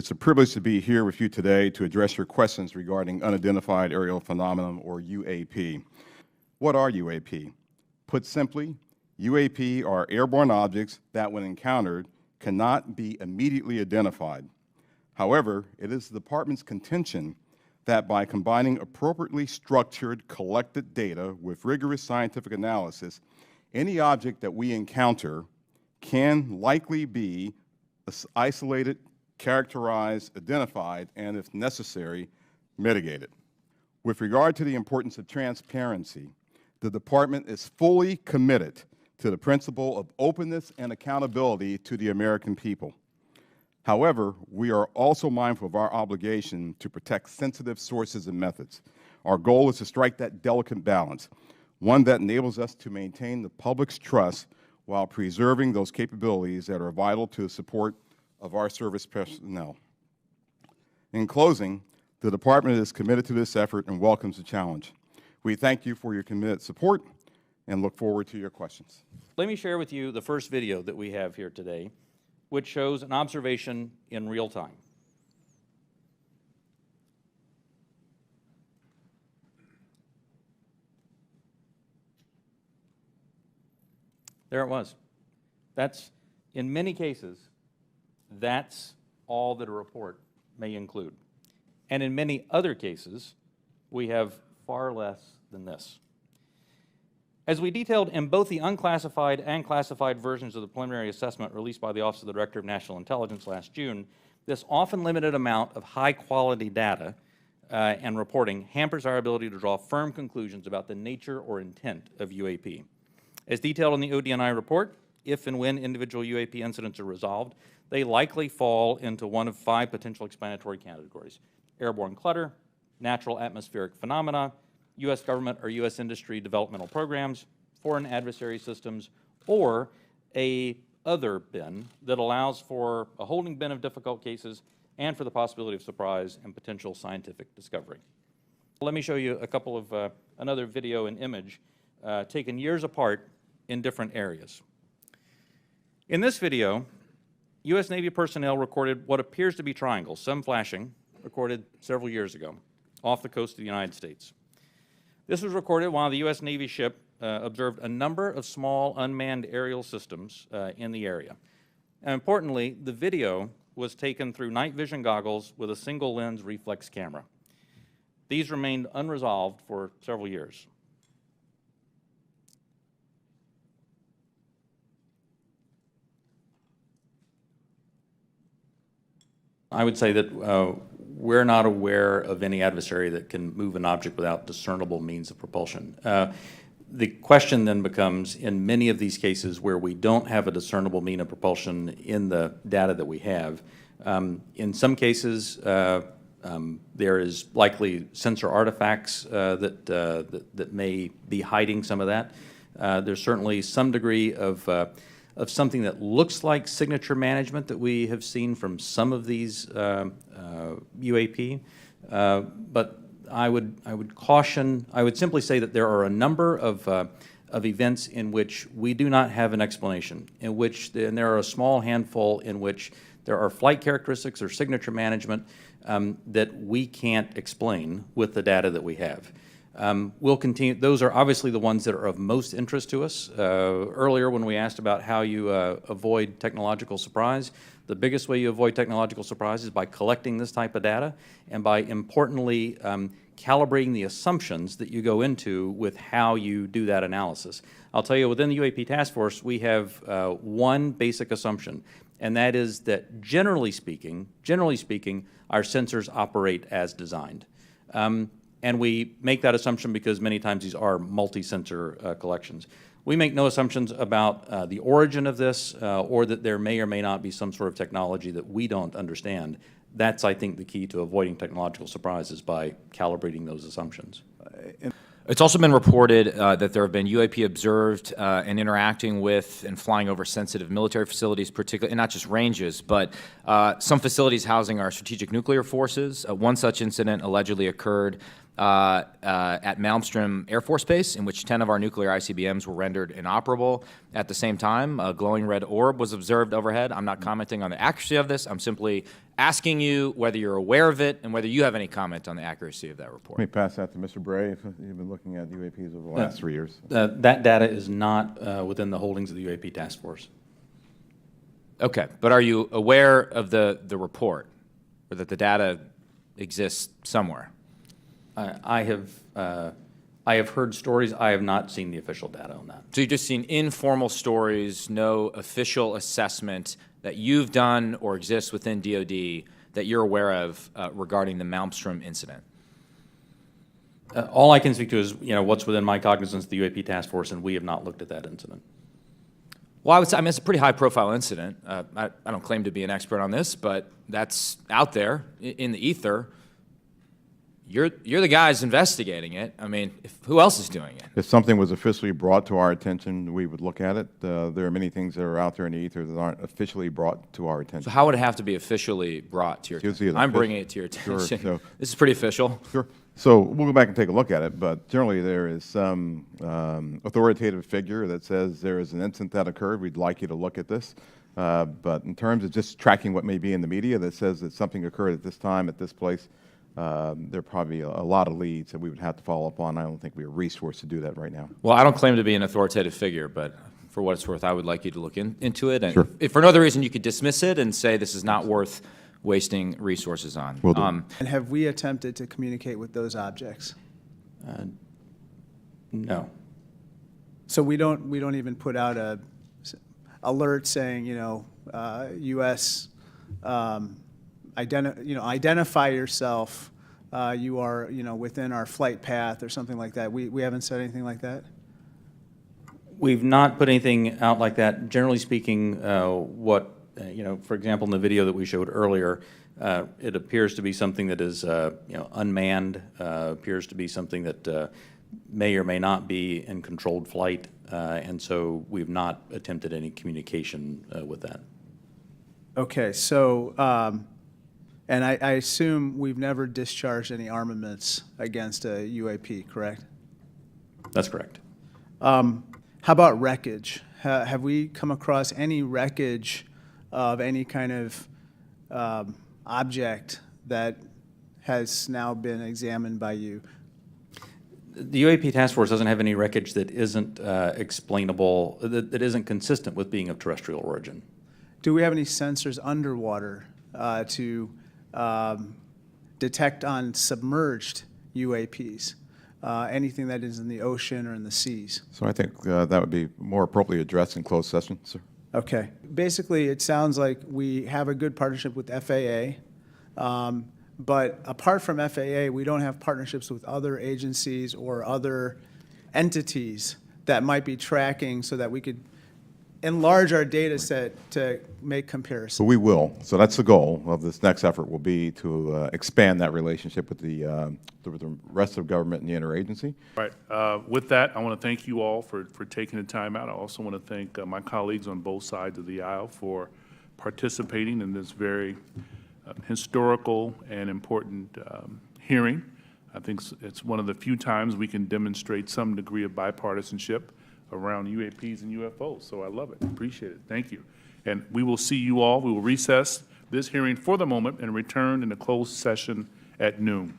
It's a privilege to be here with you today to address your questions regarding unidentified aerial phenomenon, or UAP. What are UAP? Put simply, UAP are airborne objects that, when encountered, cannot be immediately identified. However, it is the Department's contention that by combining appropriately structured, collected data with rigorous scientific analysis, any object that we encounter can likely be isolated, characterized, identified, and, if necessary, mitigated. With regard to the importance of transparency, the Department is fully committed to the principle of openness and accountability to the American people. However, we are also mindful of our obligation to protect sensitive sources and methods. Our goal is to strike that delicate balance, one that enables us to maintain the public's trust while preserving those capabilities that are vital to the support of our service personnel. In closing, the Department is committed to this effort and welcomes the challenge. We thank you for your committed support and look forward to your questions. Let me share with you the first video that we have here today, which shows an observation in real time. There it was. That's, in many cases, that's all that a report may include. And in many other cases, we have far less than this. As we detailed in both the unclassified and classified versions of the preliminary assessment released by the Office of the Director of National Intelligence last June, this often limited amount of high-quality data and reporting hampers our ability to draw firm conclusions about the nature or intent of UAP. As detailed in the ODNI report, if and when individual UAP incidents are resolved, they likely fall into one of 5 potential explanatory categories: airborne clutter, natural atmospheric phenomena, U.S. government or U.S. industry developmental programs, foreign adversary systems, or a other bin that allows for a holding bin of difficult cases and for the possibility of surprise and potential scientific discovery. Let me show you a couple of another video and image taken years apart in different areas. In this video, U.S. Navy personnel recorded what appears to be triangles, some flashing, recorded several years ago, off the coast of the United States. This was recorded while the U.S. Navy ship observed a number of small unmanned aerial systems in the area. And importantly, the video was taken through night vision goggles with a single lens reflex camera. These remained unresolved for several years. I would say that we're not aware of any adversary that can move an object without discernible means of propulsion. The question then becomes, in many of these cases where we don't have a discernible mean of propulsion in the data that we have, in some cases there is likely sensor artifacts that may be hiding some of that. There's certainly some degree of something that looks like signature management that we have seen from some of these UAP, but I would caution. I would simply say that there are a number of events in which we do not have an explanation, and there are a small handful in which there are flight characteristics or signature management that we can't explain with the data that we have. We'll continue. Those are obviously the ones that are of most interest to us. Earlier, when we asked about how you avoid technological surprise, the biggest way you avoid technological surprise is by collecting this type of data and by, importantly, calibrating the assumptions that you go into with how you do that analysis. I'll tell you, within the UAP task force, we have one basic assumption, and that is that generally speaking, our sensors operate as designed. And we make that assumption because many times these are multi-sensor collections. We make no assumptions about the origin of this or that there may or may not be some sort of technology that we don't understand. That's, I think, the key to avoiding technological surprises, by calibrating those assumptions. It's also been reported that there have been UAP observed and interacting with and flying over sensitive military facilities, particularly, and not just ranges, but some facilities housing our strategic nuclear forces. One such incident allegedly occurred at Malmstrom Air Force Base, in which 10 of our nuclear ICBMs were rendered inoperable. At the same time, a glowing red orb was observed overhead. I'm not commenting on the accuracy of this. I'm simply asking you whether you're aware of it and whether you have any comment on the accuracy of that report. Let me pass that to Mr. Bray. If you've been looking at UAPs over the last 3 years. That data is not within the holdings of the UAP task force. Okay, but are you aware of the report, or that the data exists somewhere? I have heard stories. I have not seen the official data on that. So you've just seen informal stories, no official assessment that you've done or exists within DoD that you're aware of regarding the Malmstrom incident? All I can speak to is, what's within my cognizance of the UAP task force, and we have not looked at that incident. Well, I would say, it's a pretty high-profile incident. I don't claim to be an expert on this, but that's out there in the ether. You're the guys investigating it. I mean, who else is doing it? If something was officially brought to our attention, we would look at it. There are many things that are out there in the ether that aren't officially brought to our attention. So how would it have to be officially brought to your attention? I'm bringing it to your attention. Sure, so, this is pretty official. Sure. So we'll go back and take a look at it, but generally there is some authoritative figure that says there is an incident that occurred. We'd like you to look at this. But in terms of just tracking what may be in the media that says that something occurred at this time, at this place, there are probably a lot of leads that we would have to follow up on. I don't think we are resourced to do that right now. Well, I don't claim to be an authoritative figure, but for what it's worth, I would like you to look into it. And sure. If for no other reason, you could dismiss it and say this is not worth wasting resources on. Will do. And have we attempted to communicate with those objects? No. So we don't even put out a alert saying, U.S. Identify yourself. You are, within our flight path or something like that. We haven't said anything like that. We've not put anything out like that. Generally speaking, for example, in the video that we showed earlier, it appears to be something that is, unmanned, appears to be something that may or may not be in controlled flight, and so we've not attempted any communication with that. Okay, so, and I assume we've never discharged any armaments against a UAP, correct? That's correct. How about wreckage? Have we come across any wreckage of any kind of object that has now been examined by you? The UAP task force doesn't have any wreckage that isn't explainable, that isn't consistent with being of terrestrial origin. Do we have any sensors underwater to detect on submerged UAPs? Anything that is in the ocean or in the seas? So I think that would be more appropriately addressed in closed session, sir. Okay. Basically, it sounds like we have a good partnership with FAA, but apart from FAA, we don't have partnerships with other agencies or other entities that might be tracking so that we could enlarge our data set to make comparisons. So we will. So that's the goal of this next effort will be to expand that relationship with the rest of government and the interagency. All right. With that, I want to thank you all for taking the time out. I also want to thank my colleagues on both sides of the aisle for participating in this very historical and important hearing. I think it's one of the few times we can demonstrate some degree of bipartisanship around UAPs and UFOs. So I love it. Appreciate it. Thank you. And we will see you all. We will recess this hearing for the moment and return in a closed session at noon.